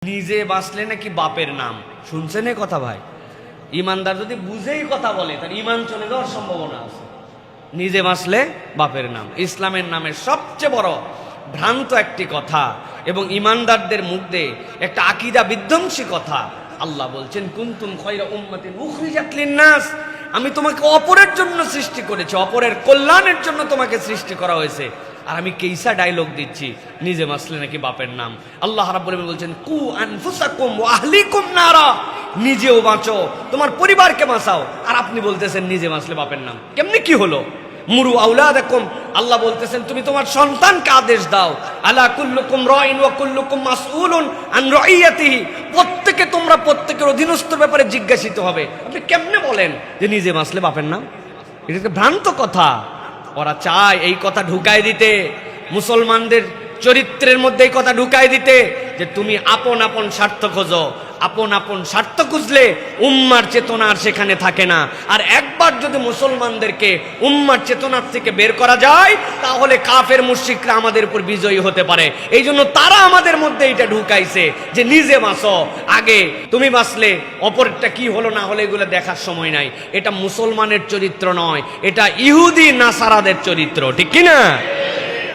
নিজে বাঁচলে নাকি বাপের নাম, শুনছেন এ কথা ভাই? ইমানদার যদি বুঝেই কথা বলে তার ইমান চলে যাওয়ার সম্ভাবনা আছে। নিজে বাঁচলে বাপের নাম ইসলামের নামের সবচেয়ে বড় ভ্রান্ত একটি কথা এবং ইমানদারদের মধ্যে একটা আকীদা বিধ্বংসী কথা। আল্লাহ বলছেন কুনতুম খায়রা উম্মাতিন উখরিজাত লিন-নাস, আমি তোমাকে অপরের জন্য সৃষ্টি করেছি, অপরের কল্যাণের জন্য তোমাকে সৃষ্টি করা হয়েছে। আর আমি কেইসা ডায়লগ দিচ্ছি, নিজে বাঁচলে নাকি বাপের নাম। আল্লাহ রাব্বুল আলামিন বলছেন কু আনফুসাকুম ওয়া আহলিকুম নারা, নিজেও বাঁচো তোমার পরিবারকে বাঁচাও, আর আপনি বলতেছেন নিজে বাঁচলে বাপের নাম। কেমনে কি হলো? মুরু আওলাদাকুম, আল্লাহ বলতেছেন তুমি তোমার সন্তানকে আদেশ দাও। আলা কুল্লুকুম রাইন ওয়া কুল্লুকুম মাসউলুন আন রাইয়াতিহি, প্রত্যেকে তোমরা প্রত্যেকের অধীনস্থর ব্যাপারে জিজ্ঞাসিত হবে। আপনি কেমনে বলেন যে নিজে বাঁচলে বাপের নাম? এটা একটা ভ্রান্ত কথা। ওরা চায় এই কথা ঢুকায় দিতে, মুসলমানদের চরিত্রের মধ্যে এই কথা ঢুকায় দিতে যে তুমি আপন আপন স্বার্থ খোঁজো। আপন আপন স্বার্থ খুঁজলে উম্মার চেতনা আর সেখানে থাকে না। আর একবার যদি মুসলমানদেরকে উম্মার চেতনার থেকে বের করা যায় তাহলে কাফের মুশরিকরা আমাদের উপর বিজয়ী হতে পারে। এই জন্য তারা আমাদের মধ্যে এটা ঢুকাইছে যে নিজে বাঁচো, আগে তুমি বাঁচলে অপরটা কি হলো না হলো এগুলো দেখার সময় নাই। এটা মুসলমানের চরিত্র নয়, এটা ইহুদি নাসারাদের চরিত্র, ঠিক কিনা?